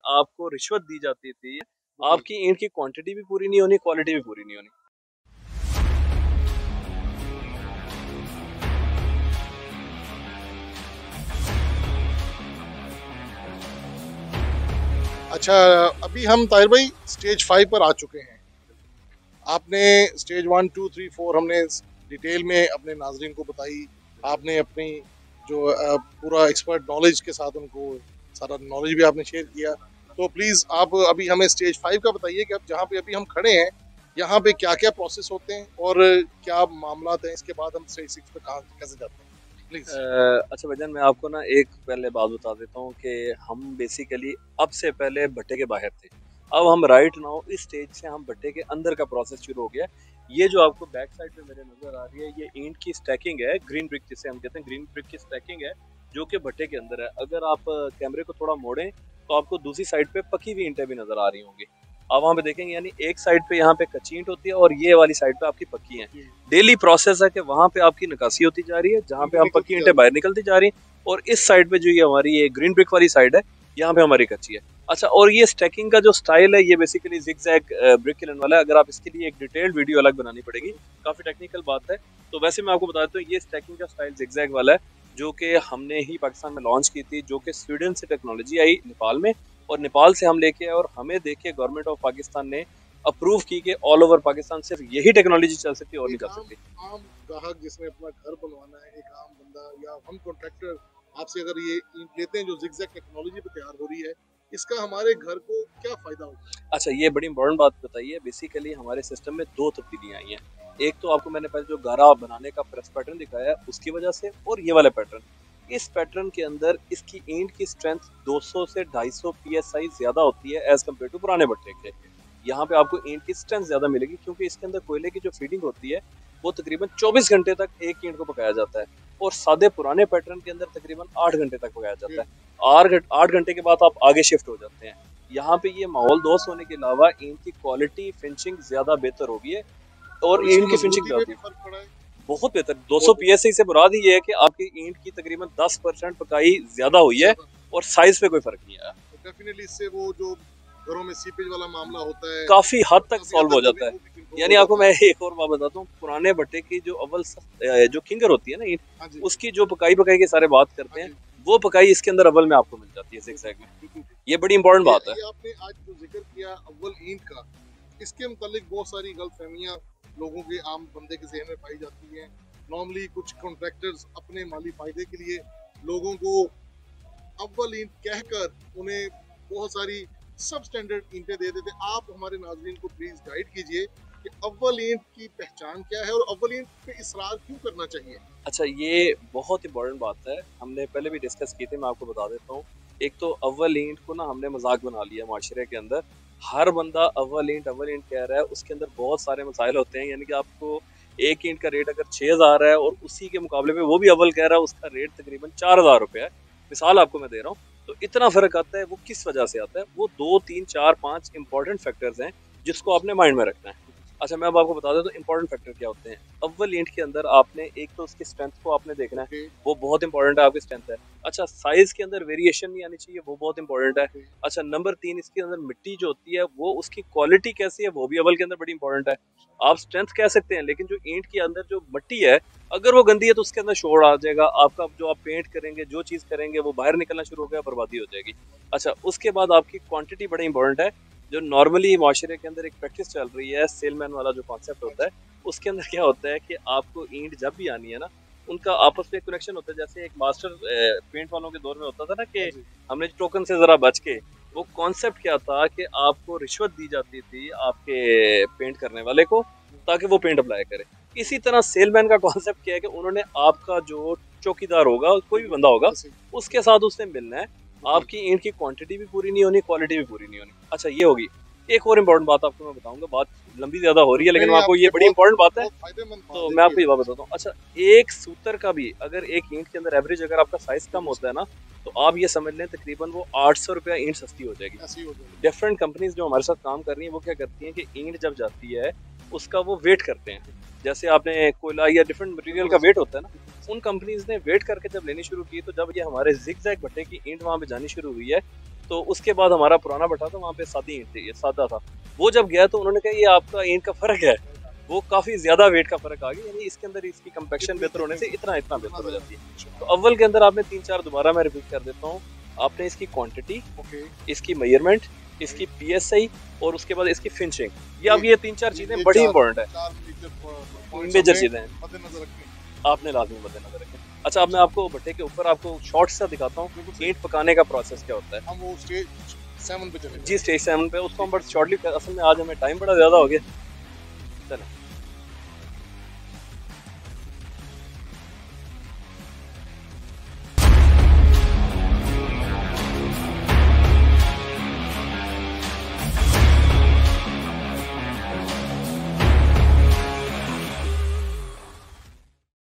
आपको रिश्वत दी जाती थी, आपकी ईंट की क्वांटिटी भी पूरी नहीं होनी, क्वालिटी भी पूरी नहीं होनी। अच्छा, अभी हम ताहिर भाई स्टेज 5 पर आ चुके हैं। आपने स्टेज 1, 2, 3, 4 हमने डिटेल में अपने नाजरीन को बताई। आपने अपनी जो पूरा एक्सपर्ट नॉलेज के साथ उनको सारा नॉलेज भी आपने शेयर किया। तो प्लीज़ आप अभी हमें स्टेज 5 का बताइए कि अब जहाँ पे अभी हम खड़े हैं यहाँ पे क्या क्या प्रोसेस होते हैं और क्या मामला हैं। इसके बाद हम स्टेज 6 पे कहाँ कैसे जाते हैं, प्लीज़। अच्छा भजन, मैं आपको ना एक पहले बात बता देता हूँ कि हम बेसिकली अब से पहले भट्टे के बाहर थे। अब हम राइट नाउ इस स्टेज से हम भट्टे के अंदर का प्रोसेस शुरू हो गया। ये जो आपको बैक साइड पे मेरे नजर आ रही है, ये ईंट की स्टैकिंग है, ग्रीन ब्रिक जिसे हम कहते हैं, ग्रीन ब्रिक की स्टैकिंग है जो कि भट्टे के अंदर है। अगर आप कैमरे को थोड़ा मोड़ें तो आपको दूसरी साइड पे पकी हुई ईंटें भी नजर आ रही होंगी। आप वहाँ पे देखेंगे, यानी एक साइड पे यहाँ पे कच्ची ईंट होती है और ये वाली साइड पे आपकी पक्की है। डेली प्रोसेस है कि वहाँ पे आपकी निकासी होती जा रही है, जहाँ पे हम पक्की ईंटें बाहर निकलती जा रही हैं, और इस साइड पे जो ये हमारी ये ग्रीन ब्रिक वाली साइड है, यहाँ पे हमारी कच्ची है। अच्छा, और ये स्टैकिंग का जो स्टाइल है, ये बेसिकली जिगजैग ब्रिक किलन वाला है। अगर आप इसके लिए एक डिटेल्ड वीडियो अलग बनानी पड़ेगी, काफी टेक्निकल बात है। तो वैसे मैं आपको बता देता हूँ, ये स्टैकिंग का स्टाइल जिगजैग वाला है, जो कि हमने ही पाकिस्तान में लॉन्च की थी, जो कि स्वीडन से टेक्नोलॉजी आई नेपाल में, और नेपाल से हम लेके आए, और हमें देखे गवर्नमेंट ऑफ पाकिस्तान ने अप्रूव की कि ऑल ओवर पाकिस्तान सिर्फ यही टेक्नोलॉजी चल सकती है और नहीं चल सकती। आम ग्राहक जिसने अपना घर बनवाना है, एक आम बंदा या हम कॉन्ट्रैक्टर आपसे अगर ये ईंट लेते हैं जो जिगजैग टेक्नोलॉजी पे तैयार हो रही है, इसका हमारे घर को क्या फायदा होगा? अच्छा, ये बड़ी इंपॉर्टेंट बात बताइए। बेसिकली हमारे सिस्टम में दो तब्दीलियां आई हैं। एक तो आपको मैंने पहले जो गारा बनाने का प्रेस पैटर्न दिखाया है उसकी वजह से, और ये वाला पैटर्न, इस पैटर्न के अंदर इसकी ईंट की स्ट्रेंथ 200 से 250 psi ज्यादा होती है एज कम्पेयर टू पुराने भट्टे के। यहाँ पे आपको ईंट की स्ट्रेंथ ज्यादा मिलेगी, क्योंकि इसके अंदर कोयले की जो फीडिंग होती है वो तकरीबन 24 घंटे तक एक ईंट को पकाया जाता है, और सादे पुराने पैटर्न के अंदर तकरीबन 8 घंटे तक पकाया जाता है। 8 घंटे के बाद आप आगे शिफ्ट हो जाते हैं। यहाँ पे ये माहौल दोस्त होने के अलावा ईंट की क्वालिटी, फिनिशिंग ज्यादा बेहतर हो गई है, और ईंट की फिनिशिंग बहुत बेहतर। 200 psi से मुराद ही ये है कि आपकी ईंट की तकरीबन 10% पकाई ज्यादा हुई है, और साइज पे कोई फर्क नहीं आया। डेफिनेटली इससे वो जो घरों में सीपेज वाला मामला होता है काफी हद तक सॉल्व हो जाता है। यानी आपको मैं एक और बात बताता हूँ, पुराने भट्टे की जो अव्वल जो किंगर होती है ना ईंट, उसकी जो पकाई की सारे बात करते हैं, वो पकाई इसके अंदर अव्वल में आपको मिल जाती है जिगजैग में। ये बड़ी इंपॉर्टेंट बात है। आपने आज जो जिक्र किया अव्वल ईंट का, इसके मुतालिक बहुत सारी गलतफहमियां लोगों के, आम बंदे के ज़हन में पाई जाती हैं। नॉर्मली कुछ कॉन्ट्रैक्टर्स अपने माली फायदे के लिए लोगों को अव्वल ईंट कहकर उन्हें बहुत सारी सब स्टैंडर्ड ईंटें दे देते। आप हमारे नाज़रीन को प्लीज़ गाइड कीजिए कि अव्वल ईंट की पहचान क्या है और अव्वल ईंट पे इसरार क्यों करना चाहिए। अच्छा, ये बहुत इंपॉर्टेंट बात है, हमने पहले भी डिस्कस की थी, मैं आपको बता देता हूँ। एक तो अव्वल ईंट को ना हमने मजाक बना लिया माशरे के अंदर। हर बंदा अव्वल ईंट कह रहा है, उसके अंदर बहुत सारे मसाइल होते हैं। यानी कि आपको एक ईंट का रेट अगर 6000 है और उसी के मुकाबले में वो भी अव्वल कह रहा है, उसका रेट तकरीबन 4000 रुपये है। मिसाल आपको मैं दे रहा हूँ, तो इतना फर्क आता है। वो किस वजह से आता है? वो 2, 3, 4, 5 इंपॉर्टेंट फैक्टर्स हैं जिसको आपने माइंड में रखना है। अच्छा, मैं अब आपको बता दें तो इंपॉर्टेंट फैक्टर क्या होते हैं। अव्वल ईंट के अंदर आपने एक तो उसकी स्ट्रेंथ को आपने देखना है, वो बहुत इंपॉर्टेंट है, आपकी स्ट्रेंथ है। अच्छा, साइज के अंदर वेरिएशन नहीं आनी चाहिए, वो बहुत इंपॉर्टेंट है। अच्छा, नंबर 3, इसके अंदर मिट्टी जो होती है वो उसकी क्वालिटी कैसी है, वो भी अव्वल के अंदर बड़ी इंपॉर्टेंट है। आप स्ट्रेंथ कह सकते हैं, लेकिन जो ईंट के अंदर जो मिट्टी है, अगर वो गंदी है तो उसके अंदर शोर आ जाएगा। आपका जो आप पेंट करेंगे, जो चीज़ करेंगे, वो बाहर निकलना शुरू हो गया, बर्बादी हो जाएगी। अच्छा, उसके बाद आपकी क्वांटिटी बड़ी इंपॉर्टेंट है। जो नॉर्मली माशरे के अंदर एक प्रैक्टिस चल रही है, सेलमैन वाला जो कॉन्सेप्ट होता है, उसके अंदर क्या होता है कि आपको ईंट जब भी आनी है ना, उनका आपस में कनेक्शन होता है। जैसे एक मास्टर पेंट वालों के दौर में होता था ना कि हमने टोकन से जरा बच के, वो कॉन्सेप्ट क्या था कि आपको रिश्वत दी जाती थी आपके पेंट करने वाले को, ताकि वो पेंट अप्लाई करे। इसी तरह सेलमैन का कॉन्सेप्ट क्या है कि उन्होंने आपका जो चौकीदार होगा, कोई भी बंदा होगा, उसके साथ उसने मिलना है। आपकी ईंट की क्वांटिटी भी पूरी नहीं होनी, क्वालिटी भी पूरी नहीं होनी। अच्छा, ये होगी। एक और इम्पोर्टेंट बात आपको मैं बताऊंगा, बात लंबी ज्यादा हो रही है, लेकिन आपको ये बड़ी इंपॉर्टेंट बात है, तो मैं आपको ये बात बताता हूँ। अच्छा, एक सूतर का भी अगर एक ईंट के अंदर एवरेज अगर आपका साइज कम होता है ना, तो आप ये समझ लें तकरीबन वो 800 रुपया ईंट सस्ती हो जाएगी। डिफरेंट कंपनीज जो हमारे साथ काम कर रही हैं, वो क्या करती हैं कि ईंट जब जाती है उसका वो वेट करते हैं। जैसे आपने कोयला या डिफरेंट मटेरियल का वेट होता है ना, उन कंपनीज ने वेट करके जब लेनी शुरू की, तो जब ये हमारे जिगजैग भट्टे की ईंट वहाँ पे जानी शुरू हुई है, तो उसके बाद हमारा पुराना भट्टा था, वहाँ पे सादी ईंट थी, ये सादा था। वो जब गया तो उन्होंने कहा ये आपका ईंट का फर्क है, वो काफी ज्यादा वेट का फर्क आ गया, यानी इसके अंदर इसकी कंपैक्शन बेहतर होने से इतना इतना बेहतर हो जाती है। तो अव्वल के अंदर आपने 3-4 दोबारा मैं रिपीट कर देता हूँ, आपने इसकी क्वांटिटी, इसकी मेजरमेंट, इसकी पीएसआई और उसके बाद इसकी फिनिशिंग, ये अब ये 3-4 चीजें बड़ी इंपॉर्टेंट है, मेजर चीजें हैं, आपने लाजमी मद्देनजर रखें। अच्छा, अब मैं आपको भट्टे के ऊपर आपको शॉर्ट सा दिखाता हूँ ईंट पकाने का प्रोसेस क्या होता है। हम वो स्टेज 7 पे चले जी, स्टेज 7 पे उसको हम बट शॉर्टली, असल में आज हमें टाइम बड़ा ज्यादा हो गया। चलें।